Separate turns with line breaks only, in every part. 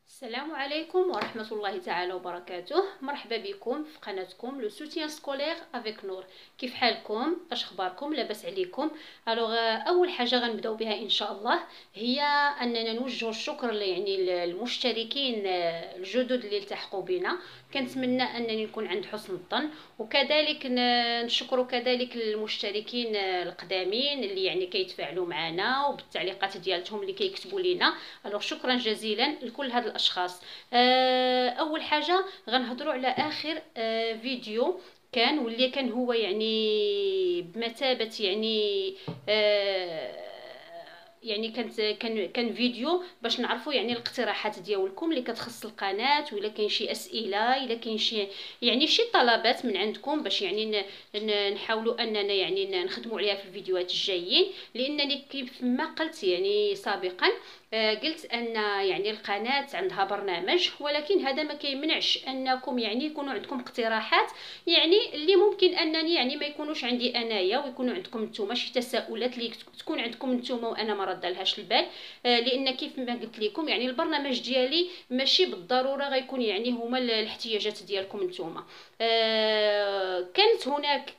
السلام عليكم ورحمة الله تعالى وبركاته. مرحبا بكم في قناتكم لو سوتيان سكولير افيك نور. كيف حالكم؟ اش اخباركم؟ لاباس عليكم؟ اول حاجه غنبداو بها ان شاء الله هي اننا نوجه الشكر يعني المشتركين الجدد اللي التحقوا بنا. كنتمنى انني نكون عند حسن الظن، وكذلك نشكر كذلك المشتركين القدامين اللي يعني كيتفاعلوا معنا وبالتعليقات ديالتهم اللي كيكتبوا لنا. شكرا جزيلا لكل هاد الاشخاص. اول حاجه غنهضروا على اخر فيديو كان، واللي كان هو يعني بمثابه يعني كان فيديو باش نعرفوا يعني الاقتراحات ديالكم اللي كتخص القناه، ولا كاين شي اسئله، الا كاين شي يعني شي طلبات من عندكم باش يعني نحاولوا اننا يعني نخدموا عليها في الفيديوهات الجايين. لانني كيف ما قلت يعني سابقا قلت ان يعني القناه عندها برنامج، ولكن هذا ما كيمنعش انكم يعني يكونوا عندكم اقتراحات يعني اللي ممكن انني يعني ما يكونوش عندي انايا، ويكونوا عندكم نتوما شي تساؤلات اللي تكون عندكم نتوما وانا ما ردالهاش البال. لان كيف ما قلت لكم يعني البرنامج ديالي ماشي بالضروره غيكون يعني هما الاحتياجات ديالكم نتوما.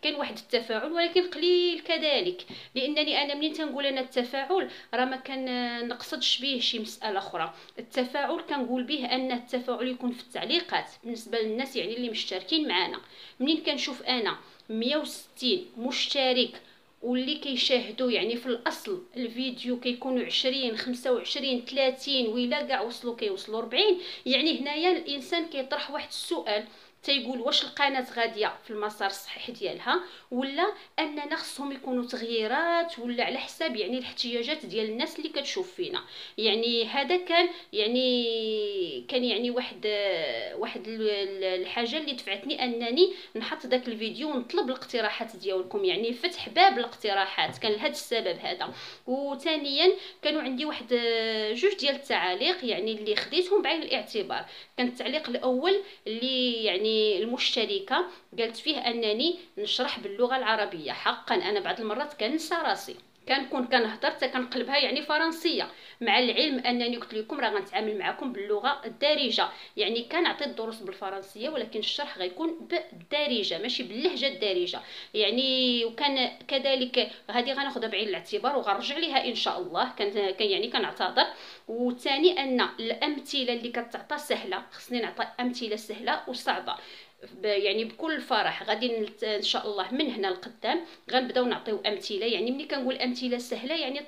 كان واحد التفاعل ولكن قليل كذلك، لانني انا منين تنقول انا التفاعل راه ما كان نقصدش به شي مساله اخرى. التفاعل كنقول به ان التفاعل يكون في التعليقات بالنسبه للناس يعني اللي مشتركين معنا. منين كنشوف انا 160 مشترك واللي كيشاهدوا يعني في الاصل الفيديو كيكونوا 20 25 30 وإلا كاع كيوصلوا 40، يعني هنايا الانسان كيطرح واحد السؤال تيقول واش القناه غاديه في المسار الصحيح ديالها، ولا اننا خصهم يكونوا تغييرات، ولا على حساب يعني الاحتياجات ديال الناس اللي كتشوف فينا. يعني هذا كان يعني واحد الحاجه اللي دفعتني انني نحط داك الفيديو ونطلب الاقتراحات ديالكم، يعني فتح باب الاقتراحات كان لهذا السبب هذا. وثانيا كانوا عندي واحد جوج ديال التعاليق يعني اللي خديتهم بعين الاعتبار. كان التعليق الاول اللي يعني المشتركه قالت فيه انني نشرح باللغه العربيه. حقا انا بعض المرات كننسى راسي، كنكون كنهضر حتى كنقلبها يعني فرنسيه، مع العلم انني قلت لكم راه غنتعامل معكم باللغه الدارجه. يعني كنعطي الدروس بالفرنسيه ولكن الشرح غيكون بالدارجه ماشي باللهجه الدارجه يعني. وكان كذلك هذه غناخذها بعين الاعتبار وغنرجع ليها ان شاء الله. كان يعني كنعتذر. وثاني ان الامثله اللي كتعطى سهله، خصني نعطي امثله سهله وصعبه يعني بكل فرح. غادي ان شاء الله من هنا لقدام غنبداو نعطيو امثله. يعني ملي كنقول امثله سهله يعني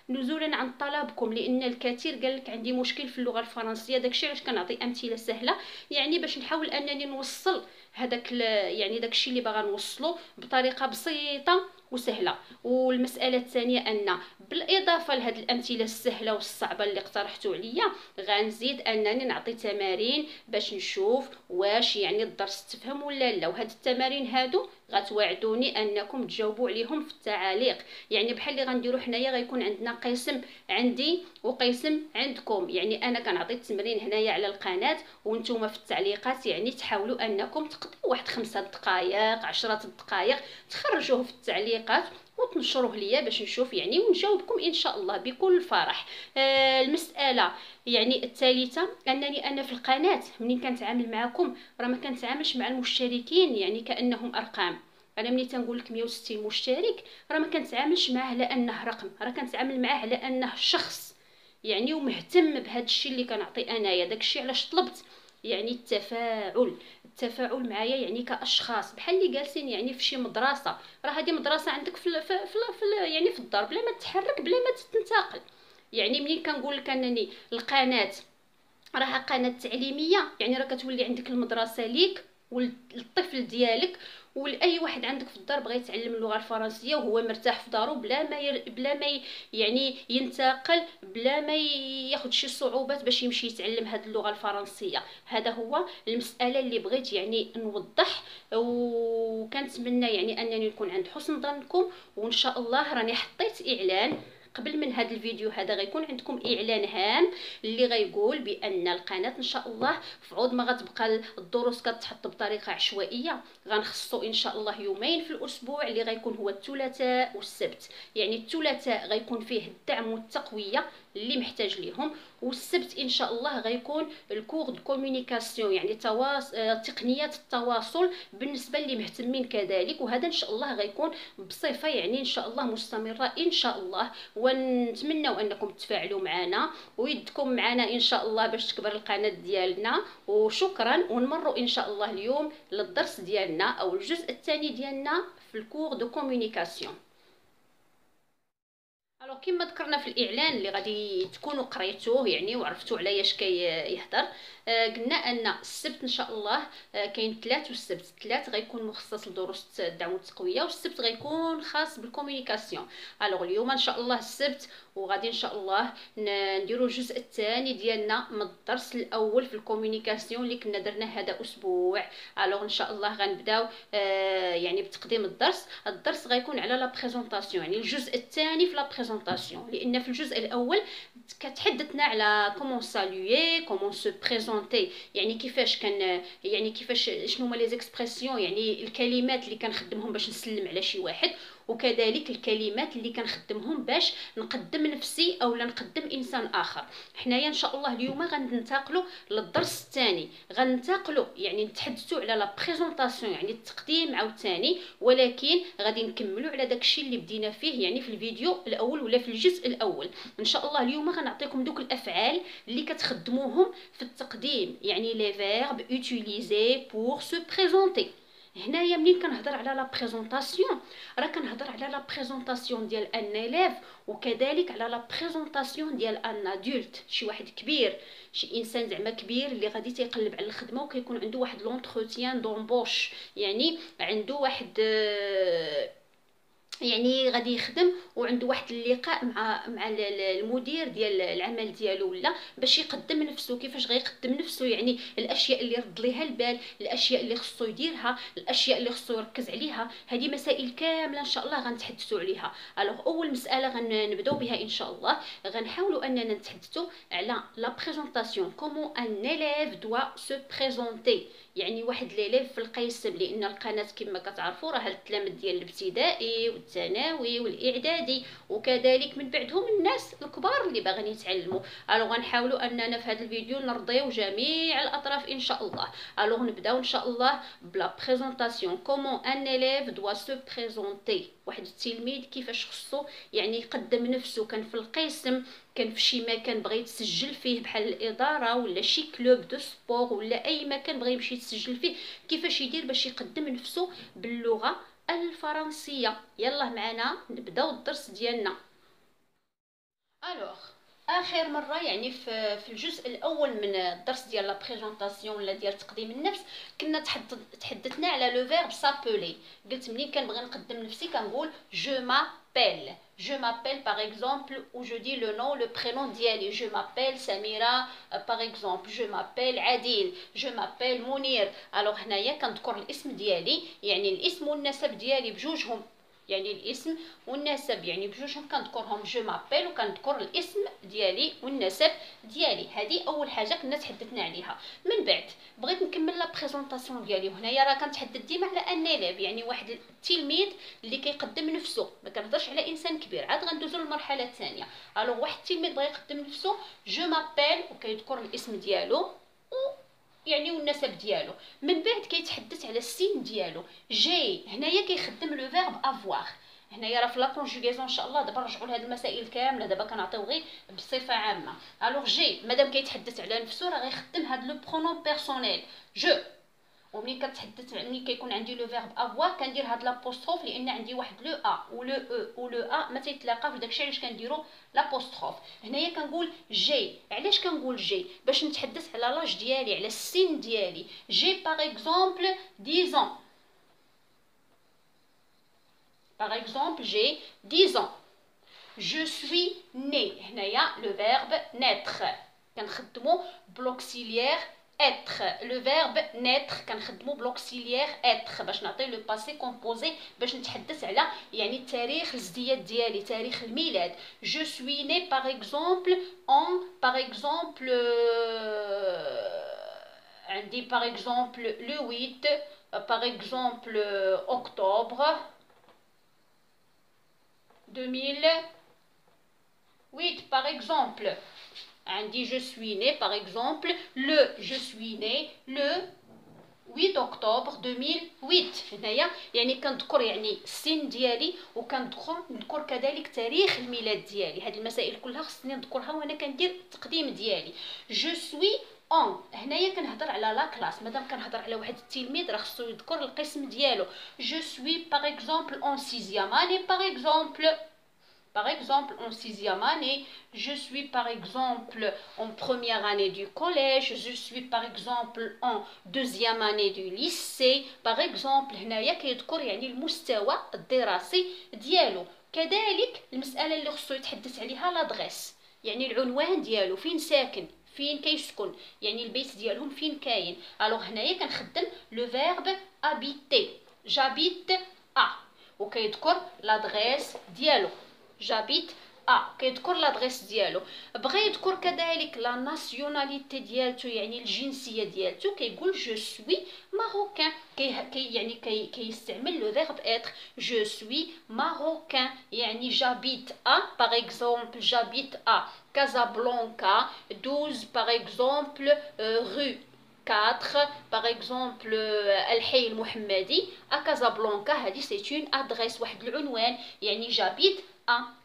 نزولا عن طلبكم، لان الكثير قال لك عندي مشكل في اللغه الفرنسيه، داكشي علاش كنعطي امثله سهله، يعني باش نحاول انني نوصل هذاك يعني داكشي اللي باغا نوصله بطريقه بسيطه وسهله. والمساله الثانيه ان بالاضافه لهاد الامثله السهله والصعبه اللي اقترحتوا عليا غنزيد انني نعطي تمارين باش نشوف واش يعني الدرس تفهم ولا لا. وهاد التمارين هادو غتوعدوني انكم تجاوبوا عليهم في التعاليق. يعني بحال اللي غنديروا حنايا غيكون عندنا قسم عندي وقسم عندكم. يعني انا كنعطي التمرين هنايا على القناه وانتم في التعليقات يعني تحاولوا انكم تقضوا واحد 5 دقائق 10 دقائق تخرجوه في التعليقات وتنشروه ليا باش نشوف يعني ونجاوبكم ان شاء الله بكل فرح. المساله يعني الثالثه انني انا في القناه منين كنتعامل معكم راه ما كنتعاملش مع المشتركين يعني كانهم ارقام. انا ملي تنقول لك 160 مشترك راه ما كنتعاملش معاه على انه رقم، راه كنتعامل معاه على انه شخص يعني ومهتم بهذا الشيء اللي كنعطي انايا. داكشي علاش طلبت يعني التفاعل معايا يعني كاشخاص بحال اللي جالسين يعني في شي مدرسه. راه هذه مدرسه عندك يعني في الدار بلا ما تتحرك بلا ما تنتقل. يعني منين كنقول لك انني القناه راها قناه تعليميه يعني راه كتولي عندك المدرسه ليك والطفل ديالك ولاي واحد عندك في الدار بغى يتعلم اللغه الفرنسيه وهو مرتاح في دارو بلا ما يعني ينتقل، بلا ما ياخذ شي صعوبات باش يمشي يتعلم هذه اللغه الفرنسيه. هذا هو المساله اللي بغيت يعني نوضح. وكنتمنى يعني انني نكون عند حسن ظنكم، وان شاء الله راني حطيت اعلان قبل من هذا الفيديو هذا غيكون عندكم اعلان هام اللي غيقول بان القناه ان شاء الله في عوض ما غتبقى الدروس كتحط بطريقه عشوائيه، غنخصو ان شاء الله يومين في الاسبوع اللي غيكون هو الثلاثاء والسبت. يعني الثلاثاء غيكون فيه الدعم والتقويه اللي محتاج ليهم، والسبت ان شاء الله غيكون الكور دو كومونيكاسيون، يعني تقنيات التواصل بالنسبه اللي مهتمين كذلك. وهذا ان شاء الله غيكون بصفه يعني ان شاء الله مستمره ان شاء الله، ونتمنوا انكم تفاعلوا معنا ويدكم معنا ان شاء الله باش تكبر القناه ديالنا. وشكرا، ونمروا ان شاء الله اليوم للدرس ديالنا او الجزء الثاني ديالنا في الكور دو كومونيكاسيون. الوغ كما ذكرنا في الاعلان اللي غادي تكونوا قريتوه يعني وعرفتوا على اش كيهضر، قلنا ان السبت ان شاء الله كاين ثلاث، والسبت ثلاث غيكون مخصص لدروس الدعم والتقويه، والسبت غيكون خاص بالكومونيكاسيون. الوغ اليوم ان شاء الله السبت، وغادي ان شاء الله نديروا الجزء الثاني ديالنا من الدرس الاول في الكومونيكاسيون اللي كنا درنا هذا اسبوع. الوغ ان شاء الله غنبداو يعني بتقديم الدرس غيكون على لا بريزونطاسيون، يعني الجزء الثاني في لا بريزونطاسيون، لان في الجزء الاول كتحدثنا على كومون سالوي، كومون سو بريزونتي، يعني كيفاش يعني كيفاش شنو هما لي زيكسبرسيون، يعني الكلمات اللي كنخدمهم باش نسلم على شي واحد، وكذلك الكلمات اللي كنخدمهم باش نقدم نفسي او نقدم انسان اخر. حنايا ان شاء الله اليوم غننتقلوا للدرس الثاني، غننتقلوا يعني نتحدثوا على لا بريزونطاسيون يعني التقديم عاوتاني، ولكن غادي نكملوا على داكشي اللي بدينا فيه يعني في الفيديو الاول ولا في الجزء الاول. ان شاء الله اليوم غنعطيكم دوك الافعال اللي كتخدموهم في التقديم، يعني لي فيرب utiliser pour se présenter. هنايا منين كنهضر على لا بريزونطاسيون راه كنهضر على لا بريزونطاسيون ديال ان اليف، وكذلك على لا بريزونطاسيون ديال ان ادولت، شي واحد كبير، شي انسان زعما كبير اللي غادي تيقلب على الخدمه وكيكون عنده واحد لونتروتيان دومبوش، يعني عنده واحد يعني غادي يخدم وعنده واحد اللقاء مع المدير ديال العمل ديالو، ولا باش يقدم نفسه. كيفاش غيقدم نفسه؟ يعني الاشياء اللي رد ليها البال، الاشياء اللي خصو يديرها، الاشياء اللي خصو يركز عليها. هذه مسائل كامله ان شاء الله غنتحدثوا عليها. الوغ اول مساله غنبداو بها ان شاء الله، غنحاولوا اننا نتحدثوا على لا بريزونطاسيون، كومون ان اليف دوا سو بريزونتي، يعني واحد ليليف في القسم، لان القناه كما كتعرفوا راه التلاميذ ديال الابتدائي والثانوي والاعدادي، وكذلك من بعدهم الناس الكبار اللي باغيين يتعلموا. الوغ غنحاولوا اننا في هذا الفيديو نرضيو جميع الاطراف ان شاء الله. الوغ نبداو ان شاء الله بلا بريزونطاسيون، كومون ان اليف دوا سو بريزونتي، واحد التلميذ كيفاش خصو يعني يقدم نفسه، كان في القسم، كان في شي مكان بغى يتسجل فيه بحال الاداره ولا شي كلوب دو سبور ولا اي مكان بغى يمشي يتسجل فيه، كيفاش يدير باش يقدم نفسه باللغه الفرنسيه. يلا معنا نبداو الدرس ديالنا. الوغ اخر مره يعني في الجزء الاول من الدرس ديال لا بريزونطاسيون ولا ديال تقديم النفس كنا تحدثنا على لو فيرب سابولي. قلت منين كنبغي نقدم نفسي كنقول جو مابيل، je m'appelle par exemple, ou je dis le nom, le prénom ديالي. je m'appelle Samira par exemple, je m'appelle Adil, je m'appelle Mounir. alors هنايا كنذكر الاسم ديالي، يعني الاسم والنسب ديالي بجوجهم، يعني الاسم والنسب يعني بجوجهم كنذكرهم جو مابيل، وكنذكر الاسم ديالي والنسب ديالي. هذه اول حاجه كنا تحدثنا عليها. من بعد بغيت نكمل لا بريزونطاسيون ديالي، وهنايا راه كنتحدث ديما على ان اليف، يعني واحد التلميذ اللي كيقدم نفسه، ما كنهضرش على انسان كبير. عاد غندوزو للمرحله الثانيه. الوغ واحد التلميذ بغى يقدم نفسه، جو مابيل وكيذكر الاسم ديالو يعني والنسب ديالو. من بعد كيتحدث على السن ديالو. جي هنايا كيخدم لو فيرب افوار. هنايا راه في لا كونجوغيزون ان شاء الله دابا نرجعوا لهاد المسائل كامله، دابا كنعطيو غير بصفه عامه. الوغ جي مادام كيتحدث على نفسه راه غيخدم هاد لو برونون بيرسونيل جو، وملي كتحدث ملي كيكون عندي لو فيرب افوار كندير هاد لابوستروف، لان عندي واحد لو ا ولو او ولو ا ما تيتلاقاوش، داكشي علاش كنديروا لابوستروف. هنايا كنقول جي. علاش كنقول جي؟ باش نتحدث على لاج ديالي، على السن ديالي. جي باغ اكزومبل 10 ans. Par exemple, j'ai 10 ans. Je suis né. هنايا le verbe naître كنخدمو بلوكسيليير être le verbe naître كنخدمو بلوكسيليير être باش نعطي لو باسي كومبوزي باش نتحدث على يعني تاريخ الازدياد ديالي تاريخ الميلاد. je suis né par exemple en par exemple عندي par exemple le 8 par exemple octobre 2008 par exemple. عندي je suis né par exemple je suis né le 8 octobre 2008. هنايا يعني كنذكر يعني السن ديالي وكنذكر كذلك تاريخ الميلاد ديالي. هذه المسائل كلها خصني نذكرها وانا كندير التقديم ديالي. je suis en هنايا كنهضر على لا كلاس. مادام كنهضر على واحد التلميذ راه خصو يذكر القسم ديالو. je suis par exemple en 6e année par exemple en 6e année. je suis par exemple en première année du collège. je suis par exemple en 2e année du lycée par exemple. هنايا كيذكر يعني المستوى الدراسي ديالو. كذلك المسألة اللي خصو يتحدث عليها لادغيس يعني العنوان ديالو فين ساكن فين كيسكن يعني البيت ديالهم فين كاين. الوغ هنايا كنخدم لو فيرب habiter. j'habite à وكيذكر لادغيس ديالو. j'habite كيذكر لادغيس ديالو. بغى يذكر كذلك لا ناسيوناليتي ديالتو يعني الجنسيه ديالتو كيقول جو سوي ماروكان. يعني كيستعمل لو فيرب être. je suis marocain يعني j'habite à par exemple j'habite à Casablanca 12 par exemple rue 4 par exemple الحي المحمدي à Casablanca. هذه c'est une adresse واحد العنوان يعني j'habite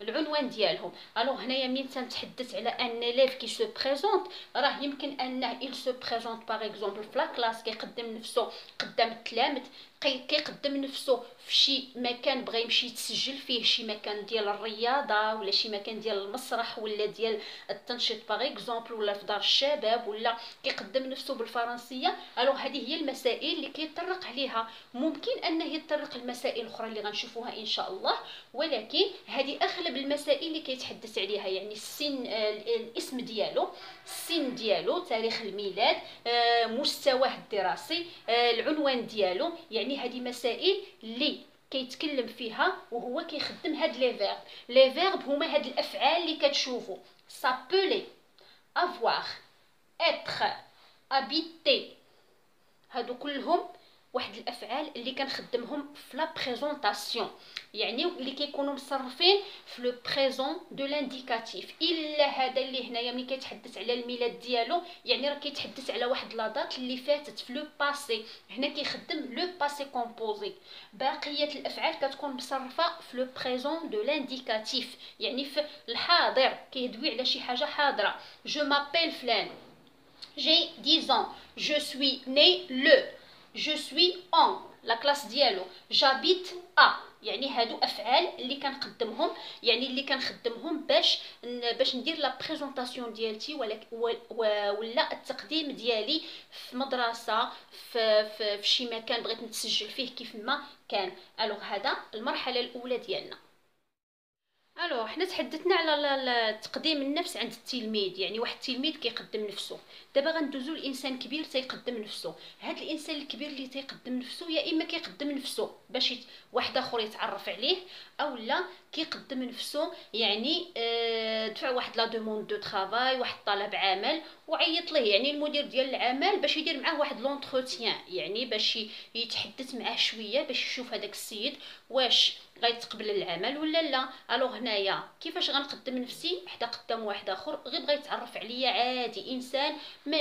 العنوان ديالهم. الوغ هنايا ملي تنتحدث على ان ليف كي سو بريزونت راه يمكن انه il se présente par exemple في لا كلاس كيقدم نفسه قدام التلاميذ كيقدم نفسه في شي مكان بغى يمشي يتسجل فيه شي مكان ديال الرياضه ولا شي مكان ديال المسرح ولا ديال التنشيط باغ اكزومبل ولا في دار الشباب ولا كيقدم نفسه بالفرنسيه. الوغ هذه هي المسائل اللي كيطرق عليها. ممكن انه يطرق المسائل الاخرى اللي غنشوفوها ان شاء الله ولكن هذه اغلب المسائل اللي كيتحدث عليها يعني السن الاسم ديالو السن ديالو تاريخ الميلاد مستواه الدراسي العنوان ديالو. يعني هذه مسائل اللي كيتكلم فيها وهو كيخدم هاد لي فيرب هما هاد الافعال اللي كتشوفوا s'appeler avoir être habiter. هادو كلهم واحد الافعال اللي كنخدمهم في لا بريزونطاسيون يعني اللي كيكونوا مصرفين في لو بريزون دو لانديكاتيف. الا هذا اللي هنايا ملي كيتحدث على الميلاد ديالو يعني راه كيتحدث على واحد لا دات اللي فاتت في لو باسي. هنا كيخدم لو باسي كومبوزي. بقيه الافعال كتكون مصرفه في لو بريزون دو لانديكاتيف يعني في الحاضر كيدوي على شي حاجه حاضره. جو مابيل فلان j'ai 10 ans. je suis né le. je suis en لا كلاس ديالو. j'habite à يعني هادو افعال اللي كنقدمهم يعني اللي كنخدمهم باش ندير لا بريزونطاسيون ديالتي ولا التقديم ديالي في مدرسه في شي مكان بغيت نتسجل فيه كيف ما كان. الوغ هذا المرحله الاولى ديالنا. الو حنا تحدثنا على تقديم النفس عند التلميذ يعني واحد التلميذ كيقدم نفسه. دابا غندوزو الانسان كبير تيقدم نفسه. هاد الانسان الكبير اللي تيقدم نفسه يا اما كيقدم نفسه باش واحد اخر يتعرف عليه او لا كيقدم نفسه يعني دفع واحد لا دوموند دو طرافاي واحد طلب عمل وعيط ليه يعني المدير ديال العمل باش يدير معاه واحد لونتروتيان يعني باش يتحدث معاه شويه باش يشوف هذاك السيد واش غيتقبل العمل ولا لا. الوغ هنايا كيفاش غنقدم نفسي حدا قدام واحد اخر غير بغى يتعرف عليا عادي انسان ما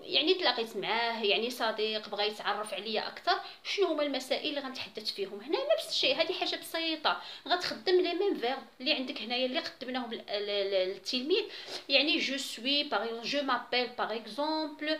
يعني تلاقيت معاه يعني صديق بغى يتعرف عليا اكثر. شنو هما المسائل اللي غنتحدث فيهم هنا؟ نفس الشيء هذه حاجه بسيطه غتخدم لي ميم فيرب اللي عندك هنايا اللي قدمناهم للتلميذ يعني جو سوي باغ جو مابيل باغ اكزومبل.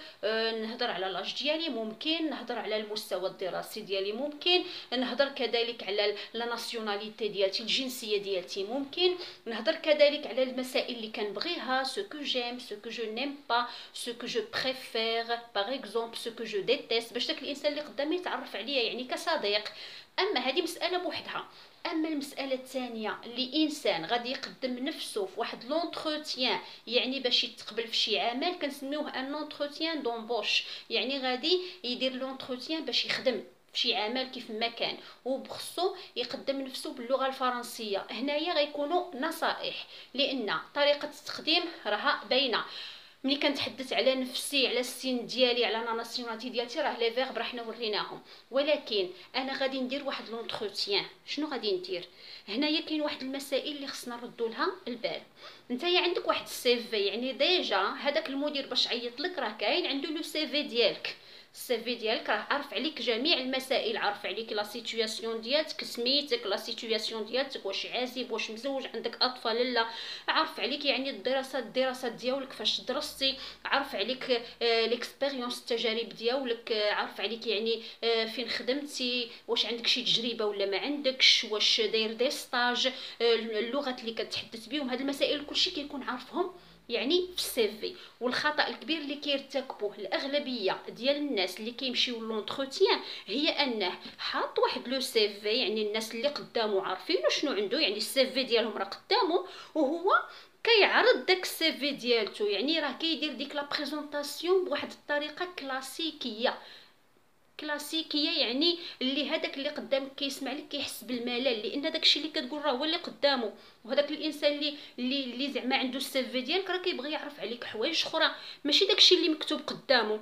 نهضر على لاج ديالي ممكن نهضر على المستوى الدراسي ديالي ممكن نهضر كذلك على لا ناسيوناليتي ديالتي، الجنسيه ديالتي. ممكن نهضر كذلك على المسائل اللي كنبغيها، سو كو جيم، سو كو جو نيم با، سو كو جو بريفير باغ اكزومبل، سو كو جو ديتيست، باش داك الانسان اللي قدامي يتعرف عليا يعني كصديق. اما هذه مساله بوحدها. اما المساله الثانيه اللي انسان غادي يقدم نفسه في واحد لونتروتيان، يعني باش يتقبل في شي عمل، كنسميوه ان اونتروتيان دومبوش، يعني غادي يدير لونتروتيان باش يخدم في شي عمل كيف ما كان، وبخصو يقدم نفسه باللغه الفرنسيه. هنايا غيكونوا نصائح، لان طريقه التقديم راها باينه. ملي كنتحدث على نفسي، على السن ديالي، على لا ناسيوناليتي ديالتي، راه لي فيرب راه حنا وريناهم. ولكن انا غادي ندير واحد لونتروتيان. شنو غادي ندير هنايا؟ كاين واحد المسائل اللي خصنا نردوا لها البال. نتايا عندك واحد السي في، يعني ديجا هذاك المدير باش عيط لك راه كاين عنده لو سي في ديالك. السيفي ديالك راه عارف عليك جميع المسائل، عارف عليك لا سيتوياسيون ديالك، سميتك، لا سيتوياسيون ديالك، واش عازب، واش مزوج، عندك اطفال لا، عارف عليك يعني الدراسات ديالك فاش درستي، عارف عليك ليكسبيريونس، التجارب ديالك، عارف عليك يعني فين خدمتي، واش عندك شي تجربه ولا ما عندكش، واش داير دي ستاج، اللغات اللي كتحدث بهم. هاد المسائل كلشي كيكون عارفهم يعني في السي في. والخطا الكبير اللي كيرتكبوه الاغلبيه ديال الناس اللي كيمشيو لونتروتيان هي انه حاط واحد لو سي في، يعني الناس اللي قدامه عارفين شنو عنده، يعني السي في ديالهم راه قدامه، وهو كيعرض داك السي في ديالته، يعني راه كيدير ديك لا بريزونطاسيون بواحد الطريقه كلاسيكيه. يعني اللي هذاك اللي قدامك كيسمع لك كيحس بالملل، لان داكشي اللي كتقول راه هو اللي قدامه. وهذاك الانسان اللي زعما عنده السي في ديالك راه كيبغي يعرف عليك حوايج اخرى، ماشي داكشي اللي مكتوب قدامه.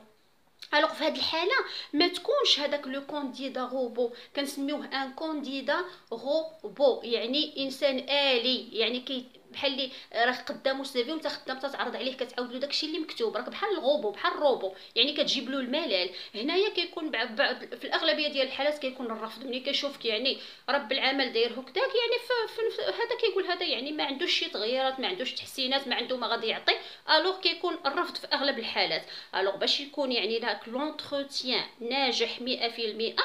الوغ في هذه الحاله ما تكونش هذاك لو كونديدا روبو، كنسميوه ان كونديدا روبو، يعني انسان آلي، يعني بحال اللي راه قدامه سيفي وانت خدام تتعرض عليه كتعاود له داكشي اللي مكتوب، راك بحال الغوبو، بحال الروبو، يعني كتجيب له الملل. هنايا كيكون بعض في الاغلبيه ديال الحالات كيكون الرفض، ملي كيشوفك يعني رب العمل داير هكذاك، يعني في هذا كيقول هذا يعني ما عندوش شي تغييرات، ما عندوش تحسينات، ما عنده ما غادي يعطي. الوغ كيكون الرفض في اغلب الحالات. الوغ باش يكون يعني داك لونتروتيان ناجح 100%،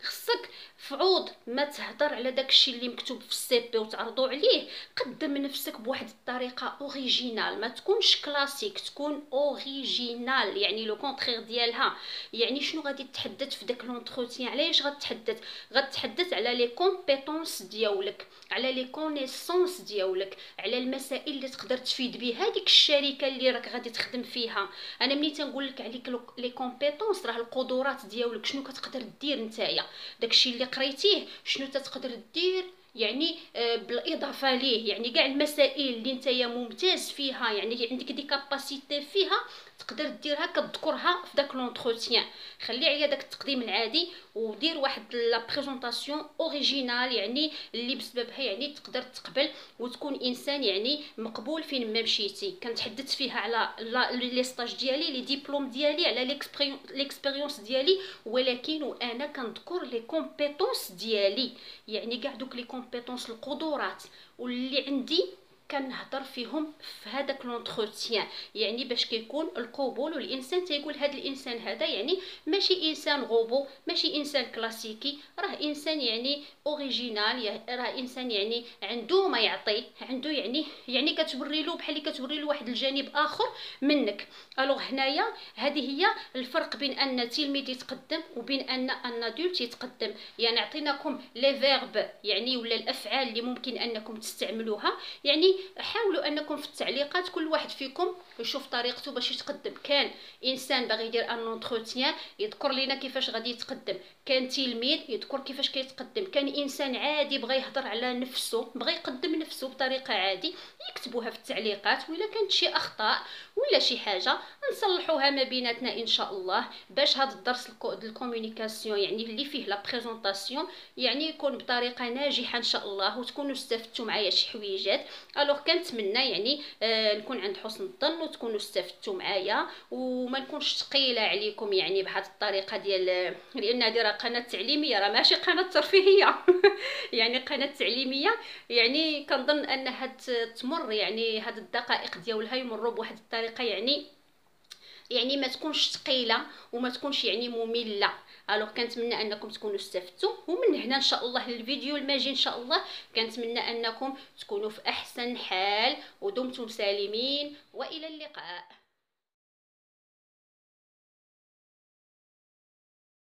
خصك فعوض ما تهضر على داكشي اللي مكتوب في السي بي وتعرضوا عليه، قدم نفسك بواحد الطريقه اوريجينال، ما تكونش كلاسيك، تكون اوريجينال، يعني لو كونترير ديالها. يعني شنو غادي تتحدث في داك لونتروتيان؟ علاش غتتحدث على لي كومبيتونس ديالك، على لي كونيسونس ديالك، على المسائل اللي تقدر تفيد بها هذيك الشركه اللي راك غادي تخدم فيها. انا ملي تنقول لك عليك لي كومبيتونس راه القدرات ديالك، شنو كتقدر دير نتايا، داكشي اللي قريتيه شنو تقدر دير، يعني بالاضافه ليه، يعني كاع المسائل اللي نتايا ممتاز فيها، يعني عندك دي كاباسيتي فيها، تقدر ديرها كتذكرها في داك لونتروتيان. خلي عليا داك التقديم العادي ودير واحد لا بريزونطاسيون اوريجينال، يعني اللي بسببها يعني تقدر تقبل وتكون انسان يعني مقبول فين ما مشيتي. كنتحدث فيها على لي ستاج ديالي، لي ديبلوم ديالي، على ليكسبيريونس ديالي، ولكن وانا كنذكر لي كومبيتونس ديالي، يعني كاع دوك لي كومبيتونس، القدرات واللي عندي كنهضر فيهم في هذاك لونتروتيان، يعني باش كيكون القبول، والانسان تيقول هذا الانسان هذا يعني ماشي انسان غوبو، ماشي انسان كلاسيكي، راه انسان يعني اوريجينال، راه انسان يعني عنده ما يعطي، عنده يعني كتوري له بحال اللي كتوري له واحد الجانب اخر منك. الوغ هنايا هذه هي الفرق بين ان تلميذ يتقدم وبين ان ادولت يتقدم. يعني عطيناكم لي فيرب يعني ولا الافعال اللي ممكن انكم تستعملوها، يعني حاولوا انكم في التعليقات كل واحد فيكم يشوف طريقته باش يتقدم. كان انسان باغي يدير ان اونتروتيان يذكر لنا كيفاش غادي يتقدم، كان تلميذ يذكر كيفاش كيتقدم، كان انسان عادي بغى يهضر على نفسه، بغى يقدم نفسه بطريقه عادي، يكتبوها في التعليقات، ولا كانت شي اخطاء ولا شي حاجه نصلحوها ما بيناتنا ان شاء الله، باش هذا الدرس الكومونيكاسيون يعني اللي فيه لا بريزونطاسيون يعني يكون بطريقه ناجحه ان شاء الله، وتكونوا استفدتوا معايا شي حويجات. الوغ كنتمنى يعني نكون عند حسن الظن وتكونوا استفدتوا معايا، وما نكونش ثقيله عليكم يعني بهذه الطريقه ديال، لان هذه راه قناه تعليميه، راه ماشي قناه ترفيهيه يعني قناه تعليميه، يعني كنظن انها تمر يعني هاد الدقائق ديالها يمروا بواحد الطريقه يعني يعني ما تكونش ثقيله وما تكونش يعني ممله. الوغ كنتمنى انكم تكونوا استفدتوا، ومن هنا ان شاء الله للفيديو الماجي ان شاء الله كنتمنى انكم تكونوا في احسن حال ودمتم سالمين، والى اللقاء.